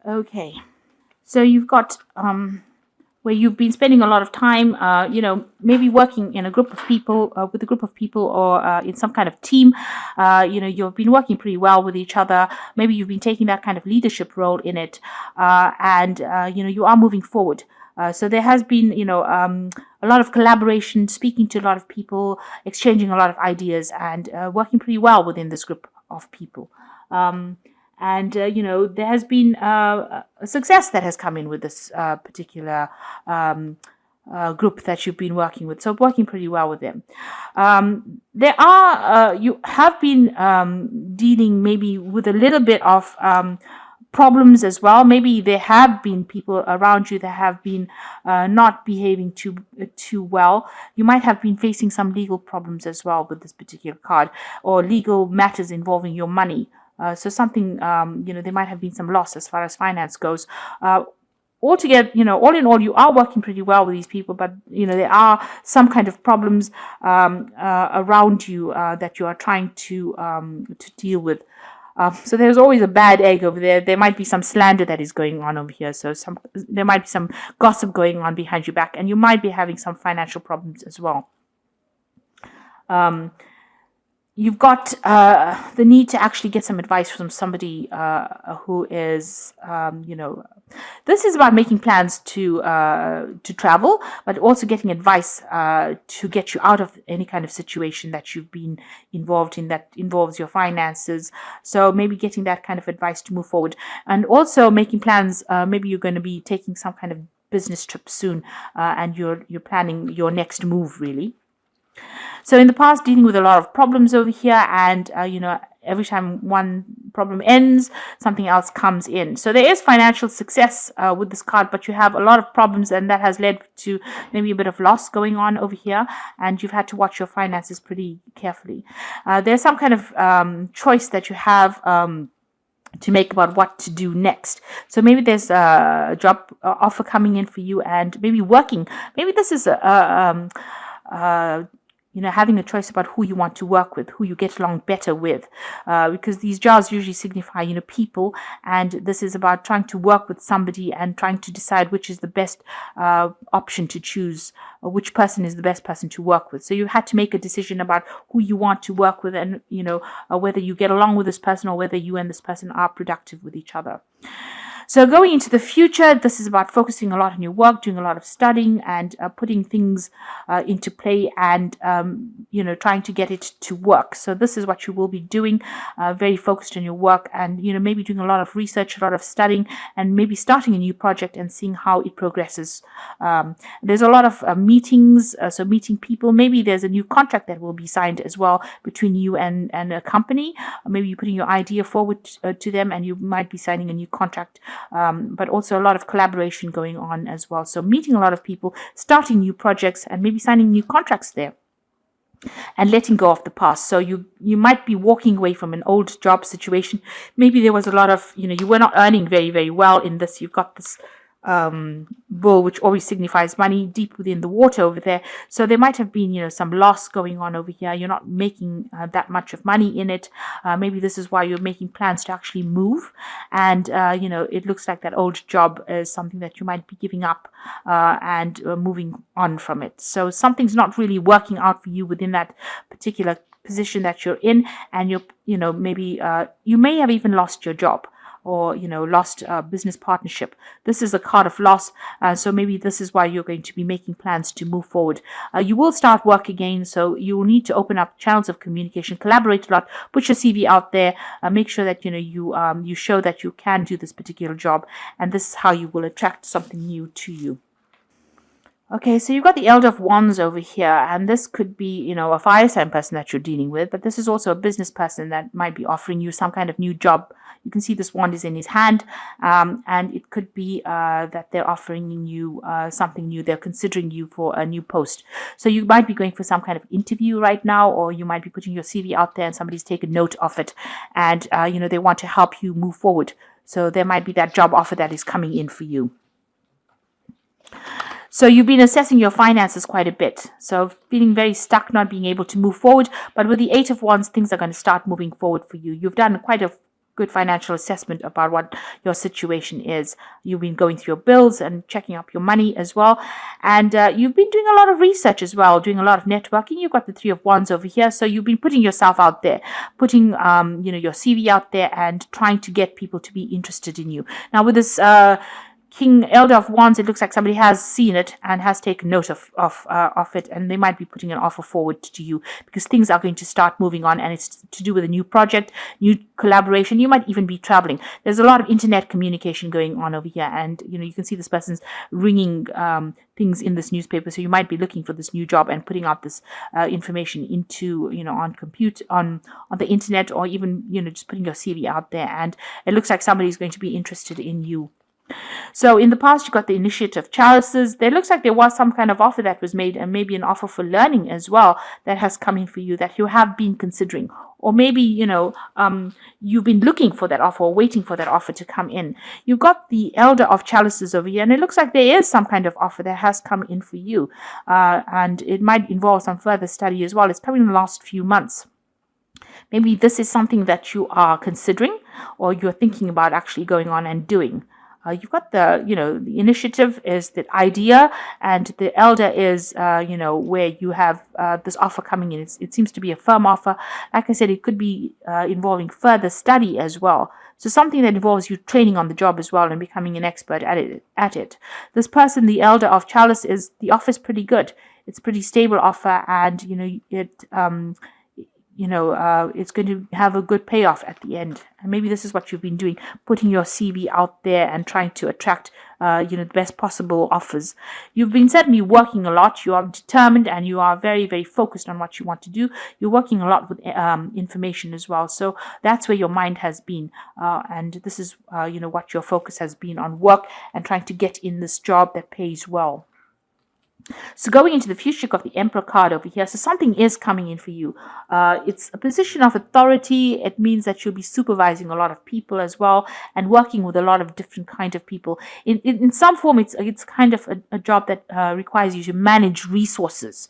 Okay. So you've got where you've been spending a lot of time, maybe working in a group of people, with a group of people, or in some kind of team. You've been working pretty well with each other. Maybe you've been taking that kind of leadership role in it, and you are moving forward. So there has been, a lot of collaboration, speaking to a lot of people, exchanging a lot of ideas, and working pretty well within this group of people. Um, and there has been a success that has come in with this particular group that you've been working with, so working pretty well with them. There are You have been dealing maybe with a little bit of problems as well. Maybe there have been people around you that have been not behaving too well. You might have been facing some legal problems as well with this particular card, or legal matters involving your money. So something, there might have been some loss as far as finance goes. Altogether, all in all, you are working pretty well with these people, but, there are some kind of problems around you that you are trying to deal with. So there's always a bad egg over there. There might be some slander that is going on over here. So there might be some gossip going on behind your back, and you might be having some financial problems as well. You've got the need to actually get some advice from somebody who is, this is about making plans to travel, but also getting advice to get you out of any kind of situation that you've been involved in that involves your finances. So maybe getting that kind of advice to move forward, and also making plans. Maybe you're going to be taking some kind of business trip soon, and you're planning your next move, really. So in the past, dealing with a lot of problems over here, and every time one problem ends, something else comes in. So there is financial success with this card, but you have a lot of problems, and that has led to maybe a bit of loss going on over here, and you've had to watch your finances pretty carefully. There's some kind of choice that you have to make about what to do next. So maybe there's a job offer coming in for you, and maybe working. Maybe this is having a choice about who you want to work with, who you get along better with, because these jars usually signify, people, and this is about trying to work with somebody and trying to decide which is the best option to choose, or which person is the best person to work with. So you had to make a decision about who you want to work with, and whether you get along with this person, or whether you and this person are productive with each other. So going into the future, this is about focusing a lot on your work, doing a lot of studying, and putting things into play, and trying to get it to work. So this is what you will be doing, very focused on your work, and maybe doing a lot of research, a lot of studying, and maybe starting a new project and seeing how it progresses. There's a lot of meetings, so meeting people. Maybe there's a new contract that will be signed as well between you and a company. Maybe you're putting your idea forward to them, and you might be signing a new contract. But also a lot of collaboration going on as well. So meeting a lot of people, starting new projects, and maybe signing new contracts there, and letting go of the past. So you might be walking away from an old job situation. Maybe there was a lot of, you were not earning very, very well in this. You've got this bull, which always signifies money, deep within the water over there. So there might have been, some loss going on over here. You're not making that much of money in it. Maybe this is why you're making plans to actually move. And, it looks like that old job is something that you might be giving up and moving on from it. So something's not really working out for you within that particular position that you're in. And maybe you may have even lost your job, or lost business partnership. This is a card of loss, so maybe this is why you're going to be making plans to move forward. You will start work again, so you will need to open up channels of communication, collaborate a lot, put your CV out there, make sure that you show that you can do this particular job, and this is how you will attract something new to you. Okay, so you've got the Elder of Wands over here, and this could be, a fire sign person that you're dealing with, but this is also a business person that might be offering you some kind of new job. You can see this wand is in his hand, and it could be that they're offering you something new. They're considering you for a new post. So you might be going for some kind of interview right now, or you might be putting your CV out there and somebody's taken note of it, and, they want to help you move forward. So there might be that job offer that is coming in for you. So you've been assessing your finances quite a bit. So feeling very stuck, not being able to move forward. But with the Eight of Wands, things are going to start moving forward for you. You've done quite a good financial assessment about what your situation is. You've been going through your bills and checking up your money as well. And you've been doing a lot of research as well, doing a lot of networking. You've got the Three of Wands over here. So you've been putting yourself out there, putting, your CV out there and trying to get people to be interested in you. Now with this, King Elder of Wands, it looks like somebody has seen it and has taken note of it, and they might be putting an offer forward to you because things are going to start moving on, and it's to do with a new project, new collaboration. You might even be traveling. There's a lot of internet communication going on over here, and you can see this person's ringing things in this newspaper. So you might be looking for this new job and putting out this information into on the internet, or even just putting your CV out there. And it looks like somebody is going to be interested in you. So in the past, you got the Initiative Chalices. There looks like there was some kind of offer that was made, and maybe an offer for learning as well that has come in for you that you have been considering. Or maybe, you've been looking for that offer or waiting for that offer to come in. You've got the Elder of Chalices over here, and it looks like there is some kind of offer that has come in for you. And it might involve some further study as well. It's coming in the last few months. Maybe this is something that you are considering or you're thinking about actually going on and doing. You've got the initiative is the idea, and the elder is, where you have this offer coming in. It seems to be a firm offer. Like I said, it could be involving further study as well. So something that involves you training on the job as well and becoming an expert at it. This person, the Elder of Chalice, the offer is pretty good. It's a pretty stable offer, and it's going to have a good payoff at the end. And maybe this is what you've been doing, putting your CV out there and trying to attract, the best possible offers. You've been certainly working a lot. You are determined and you are very, very focused on what you want to do. You're working a lot with information as well. So that's where your mind has been. And this is, what your focus has been on, work and trying to get in this job that pays well. So going into the future, you've got the Emperor card over here. So something is coming in for you. It's a position of authority. It means that you'll be supervising a lot of people as well and working with a lot of different kind of people. In some form, it's kind of a job that requires you to manage resources,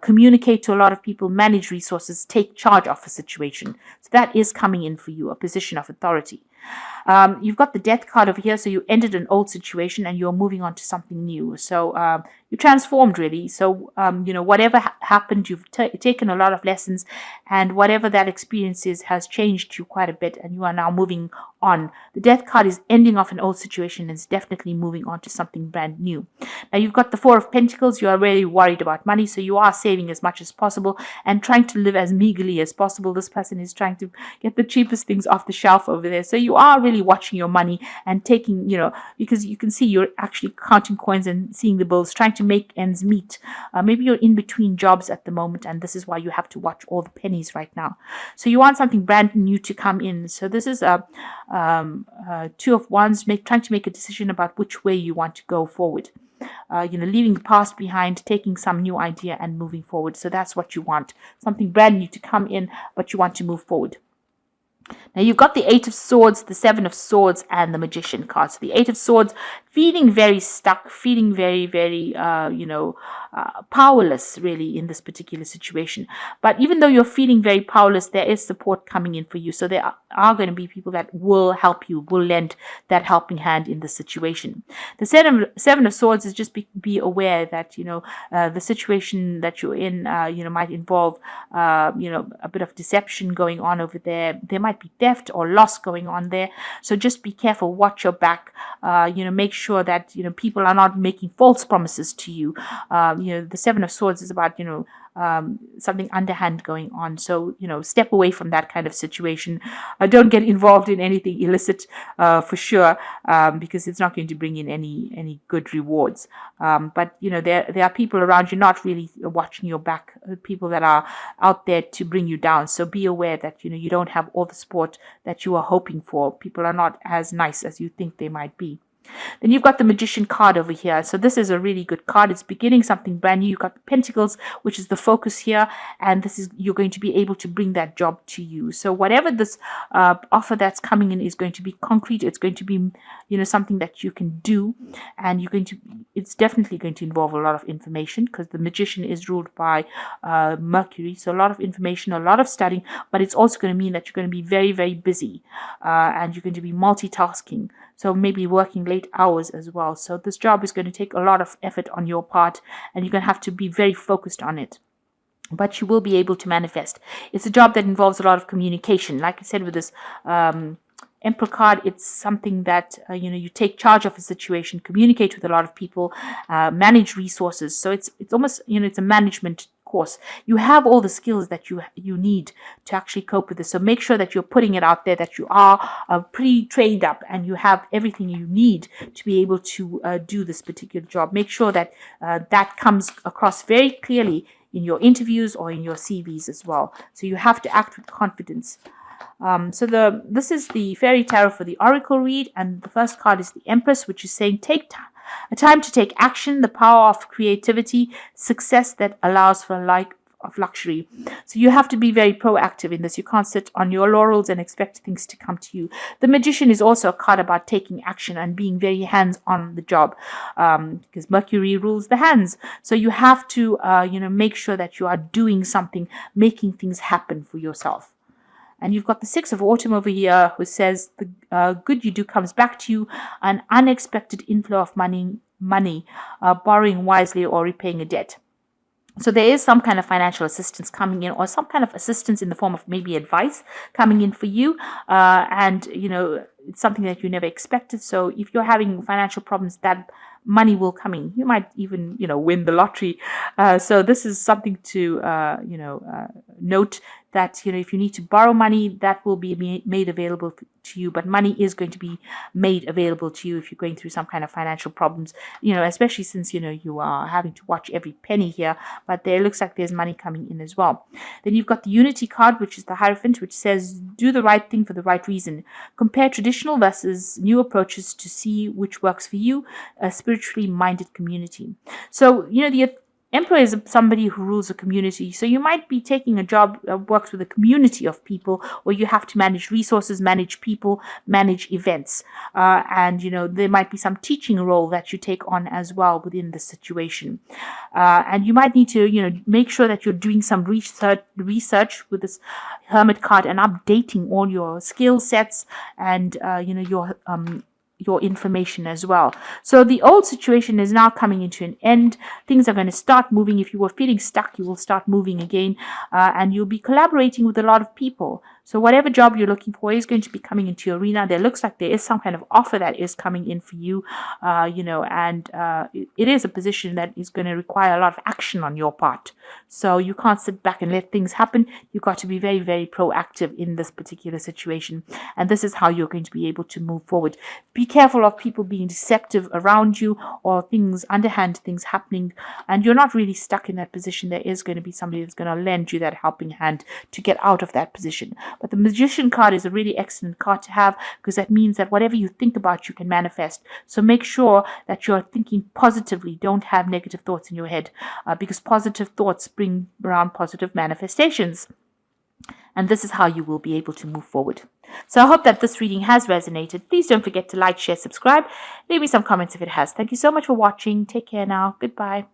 communicate to a lot of people, manage resources, take charge of a situation. So that is coming in for you, a position of authority. You've got the Death card over here, so you ended an old situation and you're moving on to something new. So you transformed really. So whatever happened, you've taken a lot of lessons, and whatever that experience is has changed you quite a bit, and you are now moving on. The Death card is ending off an old situation and is definitely moving on to something brand new. Now you've got the Four of Pentacles. You are really worried about money, so you are saving as much as possible and trying to live as meagerly as possible. This person is trying to get the cheapest things off the shelf over there. So you are really watching your money and taking, because you can see you're actually counting coins and seeing the bills, trying to make ends meet. Maybe you're in between jobs at the moment, and this is why you have to watch all the pennies right now. So you want something brand new to come in. So this is a Two of Wands, trying to make a decision about which way you want to go forward. Leaving the past behind, taking some new idea and moving forward. So that's what you want. Something brand new to come in, but you want to move forward. Now you've got the Eight of Swords, the Seven of Swords, and the Magician card. So the Eight of Swords, feeling very stuck, feeling very, very, powerless really in this particular situation. But even though you're feeling very powerless, there is support coming in for you. So there are going to be people that will help you, will lend that helping hand in this situation. The Seven of Swords is just be aware that, the situation that you're in, might involve, a bit of deception going on over there. There might be theft or loss going on there. So just be careful, watch your back, make sure that, people are not making false promises to you. The Seven of Swords is about, something underhand going on. So, step away from that kind of situation. Don't get involved in anything illicit, for sure, because it's not going to bring in any good rewards. But, there are people around you not really watching your back, people that are out there to bring you down. So be aware that, you don't have all the support that you are hoping for. People are not as nice as you think they might be. Then you've got the Magician card over here. So this is a really good card. It's beginning something brand new. You've got the Pentacles, which is the focus here. And this is, you're going to be able to bring that job to you. So whatever this offer that's coming in is going to be concrete. It's going to be, something that you can do. And it's definitely going to involve a lot of information, because the Magician is ruled by Mercury. So a lot of information, a lot of studying, but it's also going to mean that you're going to be very, very busy. And you're going to be multitasking. So maybe working late hours as well. So this job is going to take a lot of effort on your part, and you're going to have to be very focused on it. But you will be able to manifest. It's a job that involves a lot of communication. Like I said, with this Emperor card, it's something that, you take charge of a situation, communicate with a lot of people, manage resources. So it's almost, it's a management course. You have all the skills that you need to actually cope with this. So make sure that you're putting it out there, that you are pretty trained up, and you have everything you need to be able to do this particular job. Make sure that that comes across very clearly in your interviews or in your CVs as well. So you have to act with confidence. This is the Fairy Tarot for the Oracle read, and the first card is the Empress, which is saying take a time to take action, the power of creativity, success that allows for a life of luxury. So you have to be very proactive in this. You can't sit on your laurels and expect things to come to you. The Magician is also a card about taking action and being very hands on the job, because Mercury rules the hands. So you have to, make sure that you are doing something, making things happen for yourself. And you've got the Six of Autumn over here, who says the good you do comes back to you, an unexpected inflow of money, borrowing wisely or repaying a debt. So there is some kind of financial assistance coming in, or some kind of assistance in the form of maybe advice coming in for you. And, it's something that you never expected. So if you're having financial problems, that money will come in. You might even, win the lottery. So this is something to, note that, if you need to borrow money, that will be made available to you. But money is going to be made available to you if you're going through some kind of financial problems, especially since, you are having to watch every penny here. But there looks like there's money coming in as well. Then you've got the Unity card, which is the Hierophant, which says do the right thing for the right reason. Compare traditional versus new approaches to see which works for you, a spiritually minded community. So, the Emperor is somebody who rules a community. So you might be taking a job that works with a community of people, where you have to manage resources, manage people, manage events. And, there might be some teaching role that you take on as well within the situation. And you might need to, make sure that you're doing some research with this Hermit card, and updating all your skill sets and, your information as well. So the old situation is now coming into an end. Things are going to start moving. If you were feeling stuck, you will start moving again, and you'll be collaborating with a lot of people. So whatever job you're looking for is going to be coming into your arena. There looks like there is some kind of offer that is coming in for you, and it is a position that is going to require a lot of action on your part. So you can't sit back and let things happen. You've got to be very, very proactive in this particular situation. And this is how you're going to be able to move forward. Be careful of people being deceptive around you, or underhand things happening, and you're not really stuck in that position. There is going to be somebody that's going to lend you that helping hand to get out of that position. But the Magician card is a really excellent card to have, because that means that whatever you think about, you can manifest. So make sure that you're thinking positively. Don't have negative thoughts in your head, because positive thoughts bring around positive manifestations. And this is how you will be able to move forward. So I hope that this reading has resonated. Please don't forget to like, share, subscribe. Leave me some comments if it has. Thank you so much for watching. Take care now. Goodbye.